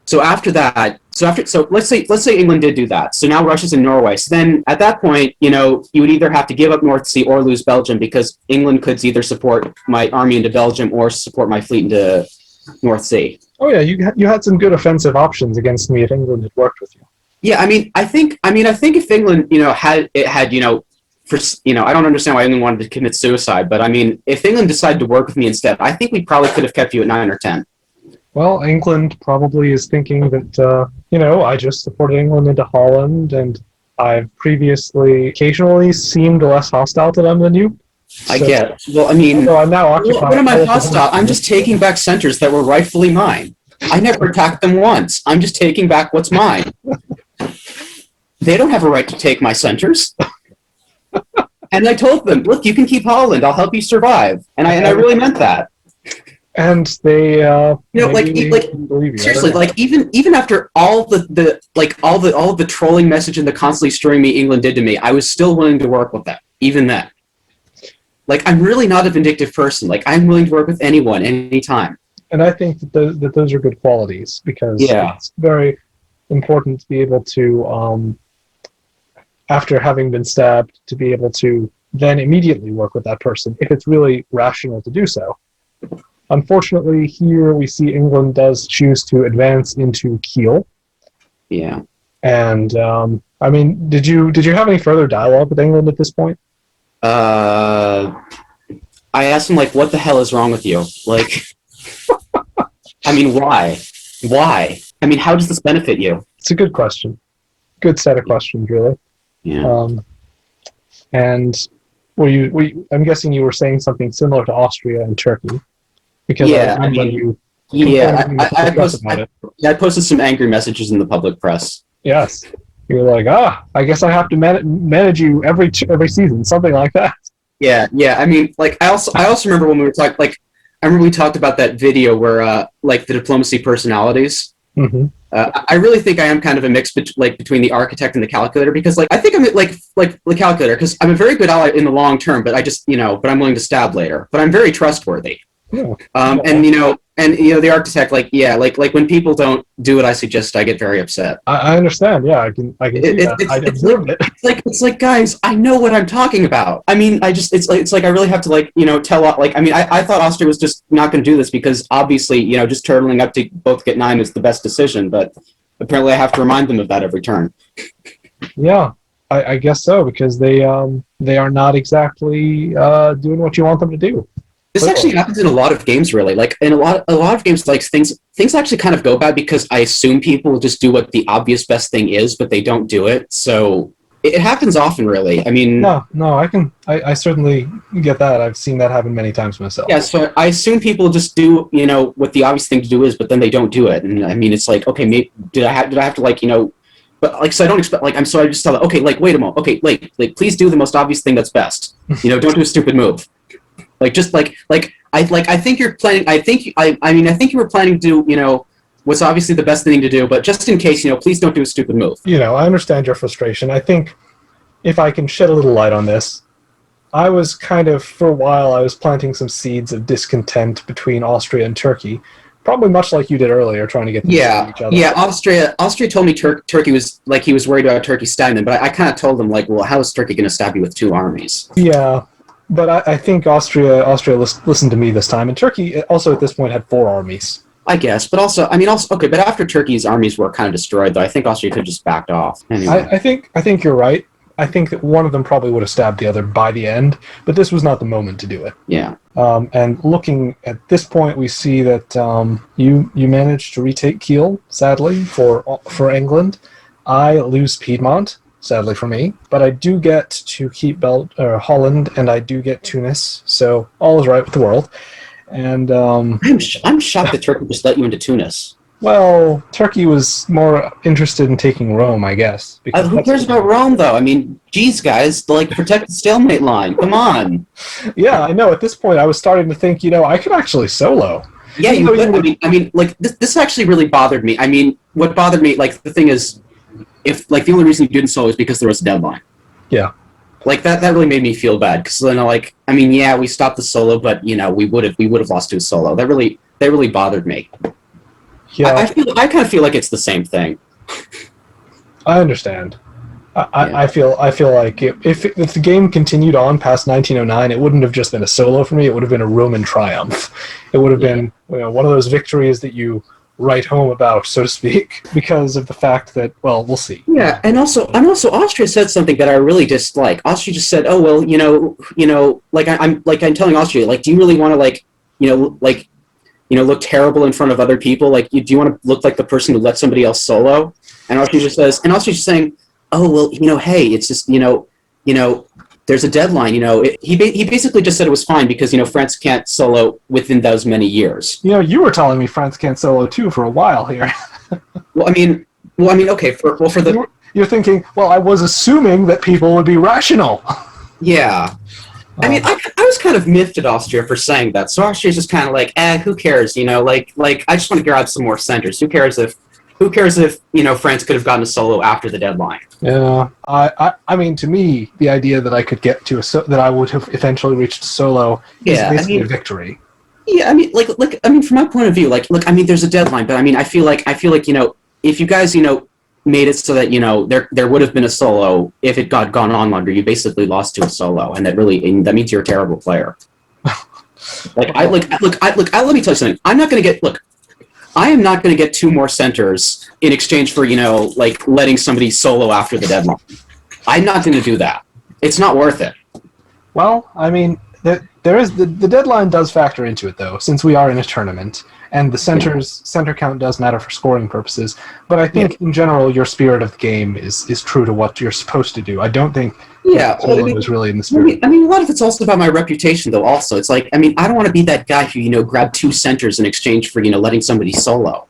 C: so let's say England did do that. So now Russia's in Norway. So then at that point, you would either have to give up North Sea or lose Belgium because England could either support my army into Belgium or support my fleet into North Sea.
B: Oh yeah, you had some good offensive options against me if England had worked with you.
C: Yeah, I think if England, had I don't understand why England wanted to commit suicide, but I mean, if England decided to work with me instead, I think we probably could have kept you at 9 or 10.
B: Well, England probably is thinking that, I just supported England into Holland, and I've previously occasionally seemed less hostile to them than you.
C: I get. Well, I mean,
B: I'm now occupied.
C: What am I hostile? I'm just taking back centers that were rightfully mine. I never attacked them once. I'm just taking back what's mine. They don't have a right to take my centers. And I told them, look, you can keep Holland. I'll help you survive. And I really meant that.
B: And they,
C: seriously, like even after all the trolling message and the constantly stirring me England did to me, I was still willing to work with them, even then. Like, I'm really not a vindictive person. Like, I'm willing to work with anyone, anytime.
B: And I think that those are good qualities because it's very important to be able to, after having been stabbed, to be able to then immediately work with that person if it's really rational to do so. Unfortunately, here we see England does choose to advance into Kiel.
C: Yeah.
B: And did you have any further dialogue with England at this point?
C: I asked him, like, what the hell is wrong with you? Like, I mean, why? Why? I mean, how does this benefit you?
B: It's a good question. Good set of questions, really.
C: Yeah.
B: And I'm guessing you were saying something similar to Austria and Turkey. Because I posted some angry messages in the public press. Yes. You're like, I guess I have to manage you every season, something like that.
C: Yeah. I mean, like, I also remember when we were talking, like, I remember we talked about that video where, like, the diplomacy personalities.
B: Mm-hmm.
C: I really think I am kind of a mix between the architect and the calculator because, like, I think I'm like the calculator because I'm a very good ally in the long term, but I just, but I'm willing to stab later. But I'm very trustworthy.
B: Yeah.
C: And the architect, like when people don't do what I suggest, I get very upset.
B: I understand. Yeah, I can see that. I observed it.
C: It's like, guys, I know what I'm talking about. I mean, it's like I really have to tell, like, I mean, I thought Austria was just not going to do this because obviously, just turtling up to both get 9 is the best decision, but apparently I have to remind them of that every turn.
B: Yeah, I guess so because they are not exactly doing what you want them to do.
C: This actually happens in a lot of games, really. Like, in a lot of games, like, things actually kind of go bad because I assume people will just do what the obvious best thing is, but they don't do it. So it happens often, really. I mean,
B: no, I certainly get that. I've seen that happen many times myself.
C: Yeah, so I assume people just do, what the obvious thing to do is, but then they don't do it. And I mean, it's like, okay, maybe did I have to, like, but, like, so I don't expect, like, I just tell them, okay, like, wait a moment, okay, like, please do the most obvious thing that's best. Don't do a stupid move. Like just I think you're planning. I mean I think you were planning to do what's obviously the best thing to do, but just in case please don't do a stupid move.
B: I understand your frustration. I think if I can shed a little light on this, I was for a while, I was planting some seeds of discontent between Austria and Turkey, probably much like you did earlier, trying to get them to see each other.
C: Yeah. Austria told me Turkey was he was worried about Turkey stabbing them, but I kind of told them well, how is Turkey going to stab you with 2 armies?
B: Yeah, but I think Austria listened to me this time, and Turkey also at this point had 4 armies.
C: I guess, but also, okay, but after Turkey's armies were kind of destroyed, though, I think Austria could have just backed off. Anyway.
B: I think you're right. I think that one of them probably would have stabbed the other by the end, but this was not the moment to do it.
C: Yeah.
B: And looking at this point, we see that you managed to retake Kiel, sadly, for England. I lose Piedmont, sadly for me, but I do get to keep Holland, and I do get Tunis, so all is right with the world. And
C: I'm shocked that Turkey just let you into Tunis.
B: Well, Turkey was more interested in taking Rome, I guess.
C: Who cares about Rome, though? I mean, geez, guys, protect the stalemate line. Come on.
B: Yeah, I know. At this point, I was starting to think, I could actually solo.
C: Yeah, you could. I mean, this actually really bothered me. I mean, what bothered me, the thing is, if the only reason you didn't solo is because there was a deadline.
B: Yeah.
C: That really made me feel bad because then we stopped the solo, but we would have lost to a solo. That really bothered me. Yeah, I kind of feel like it's the same thing.
B: I understand. I feel like if the game continued on past 1909, it wouldn't have just been a solo for me. It would have been a Roman triumph. It would have been one of those victories that you write home about, so to speak, because of the fact that we'll see.
C: Yeah, and also Austria said something that I really dislike. Austria just said, "Oh well, I'm telling Austria, do you really want to look terrible in front of other people? Do you want to look like the person who let somebody else solo?" And Austria just says, Austria's just saying, "Oh well, hey, it's just there's a deadline." He basically just said it was fine because France can't solo within those many years.
B: You were telling me France can't solo too for a while here.
C: Well, I mean, okay, for the
B: you're thinking, I was assuming that people would be rational.
C: Yeah. I mean, I was kind of miffed at Austria for saying that. So Austria's just kind of who cares? I just want to grab some more centers. Who cares if France could have gotten a solo after the deadline?
B: Yeah, I mean, to me, the idea that I could get to that I would have eventually reached a solo is basically a victory.
C: Yeah, I mean, from my point of view, there's a deadline, but I feel like if you guys made it so that there would have been a solo if it got gone on longer, you basically lost to a solo, and that means you're a terrible player. Let me tell you something. I am not going to get 2 more centers in exchange for letting somebody solo after the deadline. I'm not going to do that. It's not worth it.
B: Well, I mean, there is the deadline does factor into it though, since we are in a tournament. And the center count does matter for scoring purposes, but I think in general your spirit of the game is true to what you're supposed to do. I don't think solo is really in the spirit.
C: I mean, a lot of it's also about my reputation, though. Also, it's I don't want to be that guy who grabbed 2 centers in exchange for letting somebody solo.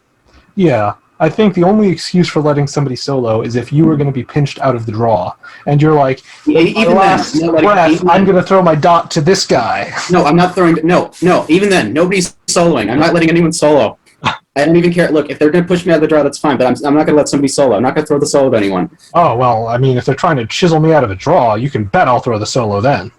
B: Yeah, I think the only excuse for letting somebody solo is if you were going to be pinched out of the draw, and you're like, I'm going to throw my dot to this guy.
C: No, I'm not throwing. No. Even then, nobody's soloing. I'm not letting anyone solo. I don't even care. Look, if they're going to push me out of the draw, that's fine. But I'm not going to let somebody solo. I'm not going to throw the solo to anyone.
B: Oh well, I mean, if they're trying to chisel me out of a draw, you can bet I'll throw the solo then.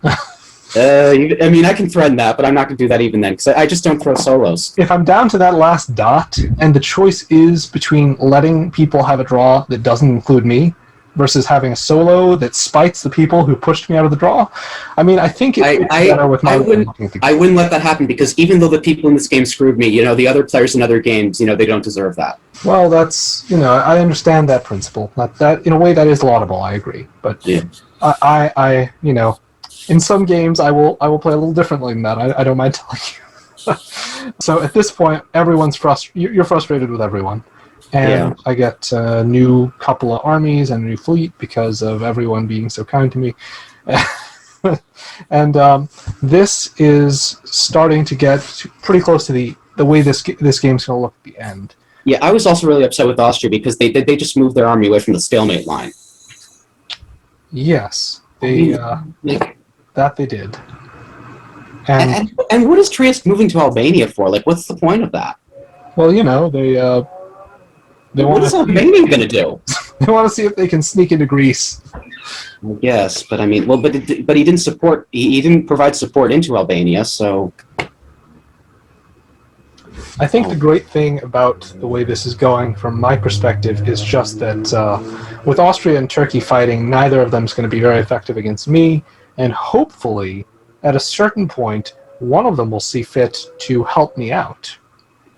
C: I can threaten that, but I'm not going to do that even then, because I just don't throw solos.
B: If I'm down to that last dot, and the choice is between letting people have a draw that doesn't include me, versus having a solo that spites the people who pushed me out of the draw, I mean, I think it's better with my...
C: I wouldn't let that happen, because even though the people in this game screwed me, the other players in other games, they don't deserve that.
B: Well, that's, I understand that principle. That in a way, that is laudable, I agree. But yeah. I in some games, I will play a little differently than that. I don't mind telling you. So at this point, everyone's you're frustrated with everyone, and I get a new couple of armies and a new fleet because of everyone being so kind to me. And this is starting to get pretty close to the way this game's going to look at the end.
C: Yeah, I was also really upset with Austria because they just moved their army away from the stalemate line.
B: Yes, they. That they did.
C: And what is Trieste moving to Albania for? Like, what's the point of that?
B: Well, you know, they
C: What is Albania going to do?
B: They want to see if they can sneak into Greece.
C: Yes, but I mean, well, but he didn't support. He didn't provide support into Albania, so.
B: I think the great thing about the way this is going, from my perspective, is just that with Austria and Turkey fighting, neither of them is going to be very effective against me, and hopefully, at a certain point, one of them will see fit to help me out.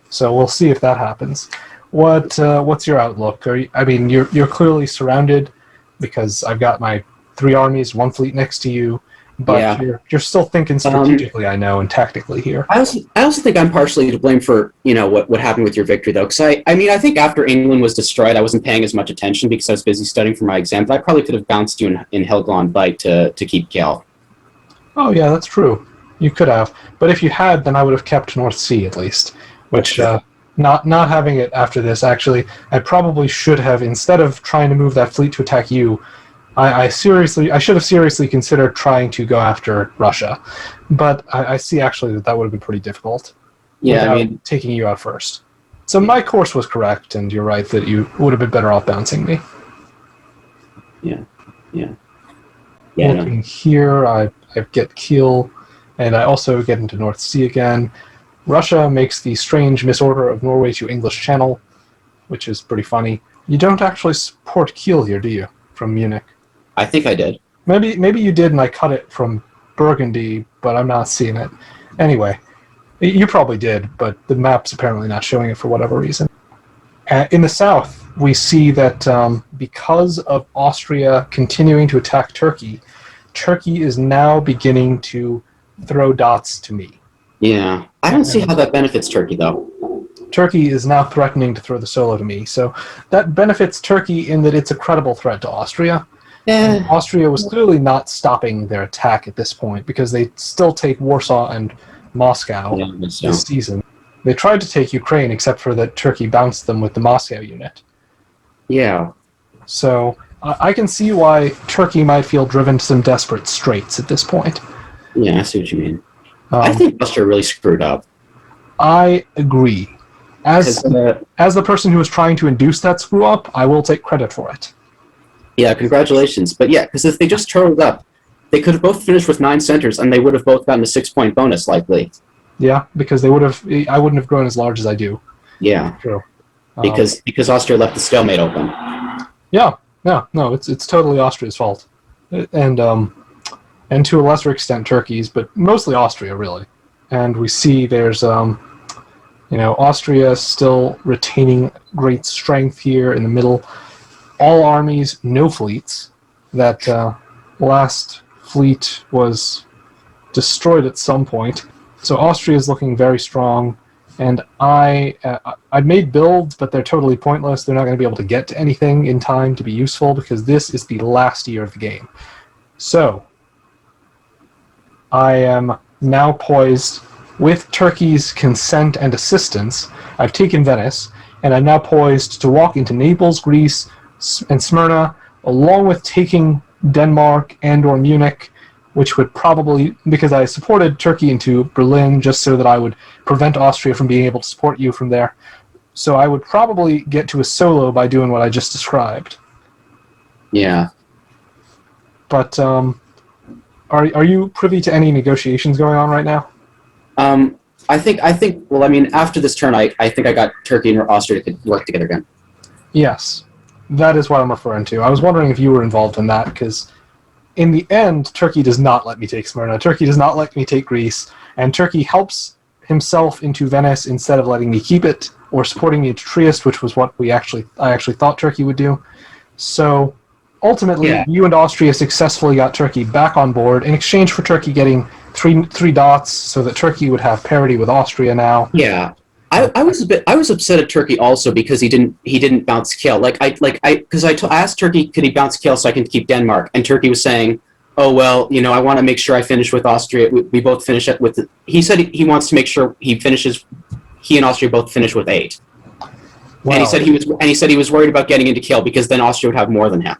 B: So we'll see if that happens. What's your outlook? You're clearly surrounded because I've got my 3 armies, 1 fleet next to you. But you're still thinking strategically, I know, and tactically here.
C: I also think I'm partially to blame for what happened with your victory, though. Because I think after England was destroyed, I wasn't paying as much attention because I was busy studying for my exam. But I probably could have bounced you in Helgoland Bight to keep Kiel.
B: Oh yeah, that's true. You could have, but if you had, then I would have kept North Sea at least. Which not having it after this, actually, I probably should have, instead of trying to move that fleet to attack you. I should have seriously considered trying to go after Russia, but I see actually that would have been pretty difficult.
C: Yeah,
B: without taking you out first. So my course was correct, and you're right that you would have been better off bouncing me.
C: Yeah.
B: Looking here, I get Kiel, and I also get into North Sea again. Russia makes the strange misorder of Norway to English Channel, which is pretty funny. You don't actually support Kiel here, do you? From Munich.
C: I think I did.
B: Maybe you did, and I cut it from Burgundy, but I'm not seeing it. Anyway, you probably did, but the map's apparently not showing it for whatever reason. In the south, we see that because of Austria continuing to attack Turkey, Turkey is now beginning to throw dots to me.
C: Yeah. I don't see how that benefits Turkey, though.
B: Turkey is now threatening to throw the solo to me, so that benefits Turkey in that it's a credible threat to Austria. Austria was clearly not stopping their attack at this point because they still take Warsaw and Moscow this season. They tried to take Ukraine, except for that Turkey bounced them with the Moscow unit.
C: Yeah.
B: So I can see why Turkey might feel driven to some desperate straits at this point.
C: Yeah, I see what you mean. I think Austria really screwed up.
B: I agree. As the person who was trying to induce that screw up, I will take credit for it.
C: Yeah, congratulations. But yeah, because if they just turtled up, they could have both finished with 9 centers, and they would have both gotten a 6-point bonus, likely.
B: Yeah, because I wouldn't have grown as large as I do.
C: Yeah.
B: True.
C: Because Austria left the stalemate open.
B: Yeah. No, it's totally Austria's fault, and to a lesser extent Turkey's, but mostly Austria really. And we see there's Austria still retaining great strength here in the middle. All armies, no fleets. That last fleet was destroyed at some point. So Austria is looking very strong, and I've made builds, but they're totally pointless. They're not going to be able to get to anything in time to be useful because this is the last year of the game. So I am now poised, with Turkey's consent and assistance. I've taken Venice, and I'm now poised to walk into Naples, Greece, and Smyrna, along with taking Denmark and/or Munich, which would probably, because I supported Turkey into Berlin just so that I would prevent Austria from being able to support you from there. So I would probably get to a solo by doing what I just described.
C: Yeah.
B: But are you privy to any negotiations going on right now?
C: I think. Well, I mean, after this turn, I think I got Turkey and Austria to work together again.
B: Yes, that is what I'm referring to. I was wondering if you were involved in that, because in the end, Turkey does not let me take Smyrna. Turkey does not let me take Greece, and Turkey helps himself into Venice instead of letting me keep it or supporting me into Trieste, which was what I actually thought Turkey would do. So ultimately, you and Austria successfully got Turkey back on board in exchange for Turkey getting three dots, so that Turkey would have parity with Austria now.
C: Yeah, I was upset at Turkey also because he didn't bounce Kiel. I asked Turkey could he bounce Kiel so I can keep Denmark, and Turkey was saying, oh well, I want to make sure I finish with Austria. We both finish it with. He said he wants to make sure he and Austria both finish with 8. Wow. And he said he was worried about getting into Kiel because then Austria would have more than him.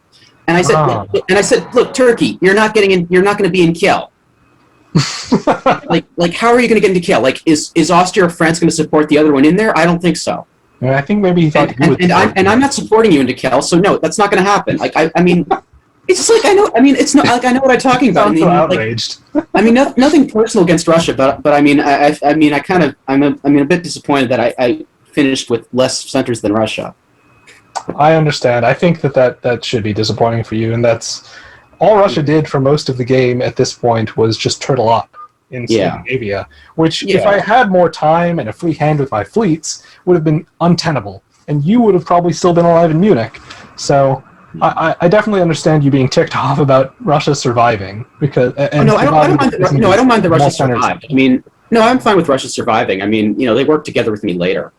C: And I said, look, Turkey, you're not going to be in Kiel. Like how are you going to get into KL? Like, is Austria or France going to support the other one in there? I don't think so.
B: And I think maybe he thought you would.
C: And I'm not supporting you into KL, so no, that's not going to happen. Like, I mean, it's just like I know. I mean, it's not like I know what I'm talking about.
B: Sounds so outraged.
C: Like, I mean, nothing personal against Russia, but I mean, I'm a bit disappointed that I finished with less centers than Russia.
B: I understand. I think that should be disappointing for you, and that's all Russia did for most of the game at this point was just turtle up in Scandinavia, which, if I had more time and a free hand with my fleets, would have been untenable, and you would have probably still been alive in Munich. So I definitely understand you being ticked off about Russia surviving, because I
C: don't mind that Russia survived. I mean, no, I'm fine with Russia surviving. I mean, they worked together with me later.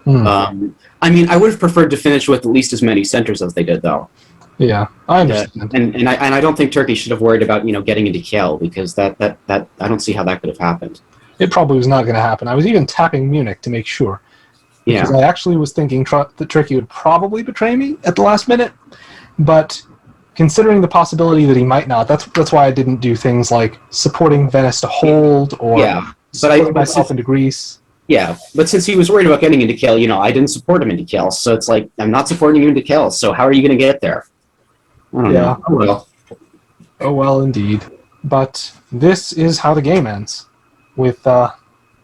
C: I mean, I would have preferred to finish with at least as many centers as they did, though.
B: Yeah, I understand.
C: And I don't think Turkey should have worried about getting into Kiel, because that I don't see how that could have happened.
B: It probably was not going to happen. I was even tapping Munich to make sure. Because I actually was thinking that Turkey would probably betray me at the last minute, but considering the possibility that he might not, that's why I didn't do things like supporting Venice to hold or supporting myself into Greece.
C: Yeah, but since he was worried about getting into Kiel, I didn't support him into Kiel, so it's like, I'm not supporting you into Kiel, so how are you going to get there? I don't know. Oh, well.
B: Oh, well, indeed. But this is how the game ends, with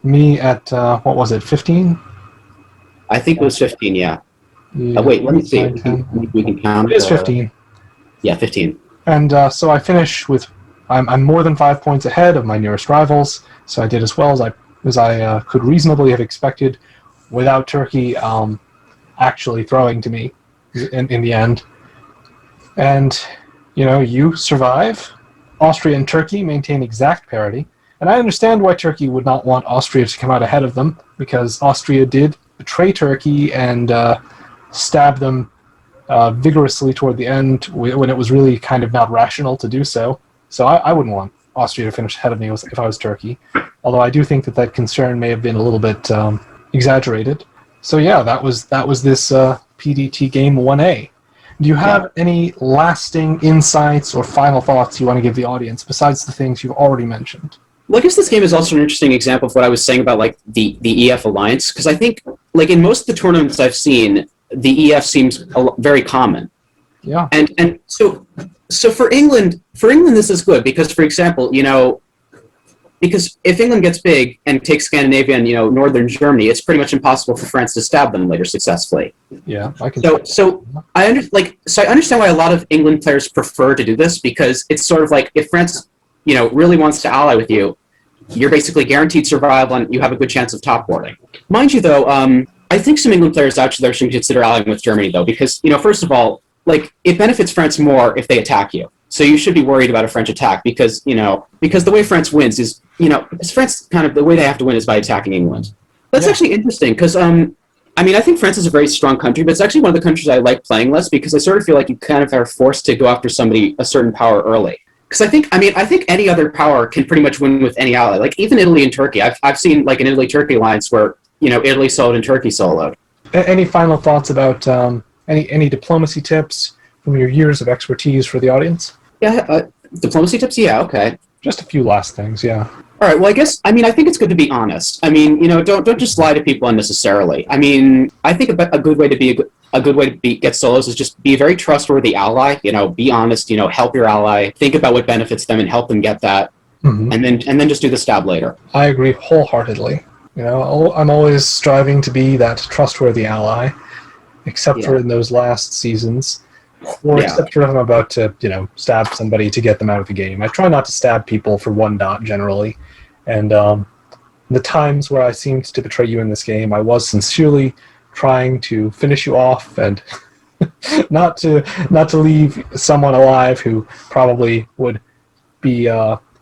B: me at, what was it, 15?
C: I think it was 15, yeah. Wait, let me see. We can count.
B: It is 15.
C: Yeah, 15.
B: And so I finish with, I'm more than 5 points ahead of my nearest rivals, so I did as well as I could reasonably have expected, without Turkey actually throwing to me in the end. And, you survive. Austria and Turkey maintain exact parity. And I understand why Turkey would not want Austria to come out ahead of them, because Austria did betray Turkey and stab them vigorously toward the end when it was really kind of not rational to do so. So I wouldn't want Austria to finish ahead of me if I was Turkey. Although I do think that concern may have been a little bit exaggerated. So yeah, that was this PDT game 1A. Do you have any lasting insights or final thoughts you want to give the audience besides the things you've already mentioned?
C: Well, I guess this game is also an interesting example of what I was saying about like the EF alliance, because I think like in most of the tournaments I've seen, the EF seems very common.
B: Yeah.
C: And so for England this is good because, for example, because if England gets big and takes Scandinavia and northern Germany, it's pretty much impossible for France to stab them later successfully.
B: Yeah, I can.
C: So I understand why a lot of England players prefer to do this, because it's sort of like if France really wants to ally with you, you're basically guaranteed survival and you have a good chance of top boarding. Mind you, though, I think some England players actually should consider allying with Germany, though, because first of all, like it benefits France more if they attack you. So you should be worried about a French attack because the way France wins is France kind of the way they have to win is by attacking England. That's actually interesting because I think France is a very strong country, but it's actually one of the countries I like playing less because I sort of feel like you kind of are forced to go after a certain power early. Because I think any other power can pretty much win with any ally. Like even Italy and Turkey, I've seen like an Italy-Turkey alliance where Italy soloed and Turkey soloed.
B: Any final thoughts about any diplomacy tips from your years of expertise for the audience?
C: Yeah, diplomacy tips. Yeah, okay.
B: Just a few last things. Yeah.
C: All right. Well, I guess I think it's good to be honest. Don't just lie to people unnecessarily. I think a good way to get solos is just be a very trustworthy ally. Be honest. Help your ally. Think about what benefits them and help them get that. Mm-hmm. And then just do the stab later.
B: I agree wholeheartedly. I'm always striving to be that trustworthy ally, except for in those last seasons. Or except for if I'm about to, stab somebody to get them out of the game. I try not to stab people for 1 dot generally. And the times where I seemed to betray you in this game, I was sincerely trying to finish you off and not to leave someone alive who probably would be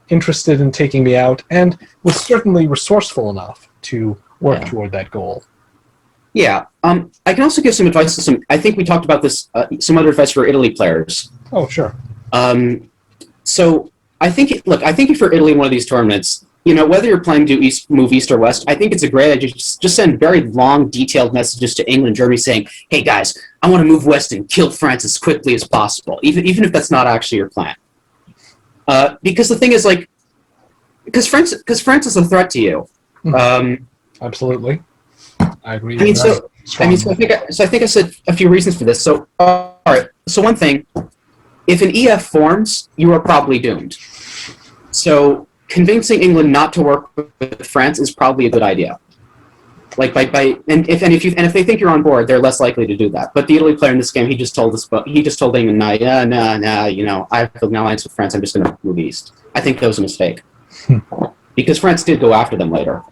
B: interested in taking me out and was certainly resourceful enough to work toward that goal.
C: Yeah, I can also give some advice to I think we talked about this, some other advice for Italy players.
B: Oh, sure.
C: So I think if you're Italy in one of these tournaments, whether you're planning to move east or west, I think it's a great idea to just send very long, detailed messages to England and Germany saying, hey guys, I want to move west and kill France as quickly as possible, even if that's not actually your plan. Because the thing is, like, France is a threat to you.
B: Absolutely, I agree.
C: I mean, so I think I said a few reasons for this. So, all right. So one thing, if an EF forms, you are probably doomed. So convincing England not to work with France is probably a good idea. Like if they think you're on board, they're less likely to do that. But the Italy player in this game, he just told England, nah, I have an alliance with France. I'm just going to move east. I think that was a mistake because France did go after them later.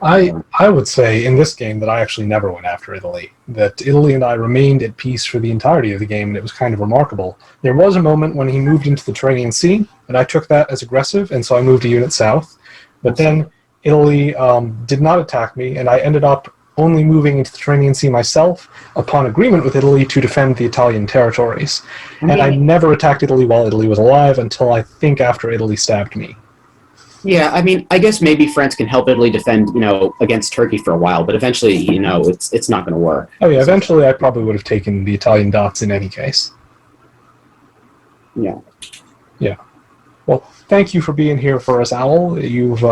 B: I would say in this game that I actually never went after Italy. That Italy and I remained at peace for the entirety of the game, and it was kind of remarkable. There was a moment when he moved into the Mediterranean Sea, and I took that as aggressive, and so I moved a unit south. But then Italy did not attack me, and I ended up only moving into the Mediterranean Sea myself upon agreement with Italy to defend the Italian territories. And I never attacked Italy while Italy was alive until I think after Italy stabbed me.
C: Yeah, I mean, I guess maybe France can help Italy defend, against Turkey for a while, but eventually, it's not going to work.
B: Oh yeah, eventually I probably would have taken the Italian dots in any case.
C: Yeah.
B: Yeah. Well, thank you for being here for us, Owl. You've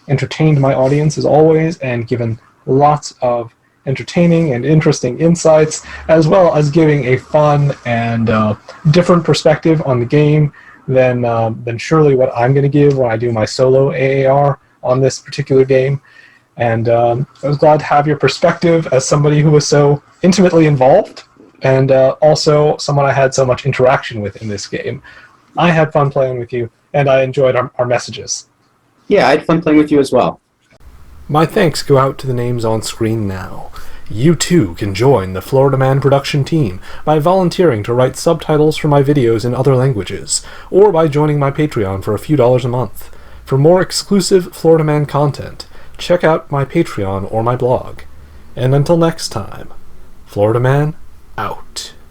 B: entertained my audience as always and given lots of entertaining and interesting insights, as well as giving a fun and different perspective on the game than surely what I'm going to give when I do my solo AAR on this particular game. And I was glad to have your perspective as somebody who was so intimately involved and also someone I had so much interaction with in this game. I had fun playing with you, and I enjoyed our messages.
C: Yeah, I had fun playing with you as well.
A: My thanks go out to the names on screen now. You too can join the Florida Man production team by volunteering to write subtitles for my videos in other languages, or by joining my Patreon for a few dollars a month. For more exclusive Florida Man content, check out my Patreon or my blog. And until next time, Florida Man out.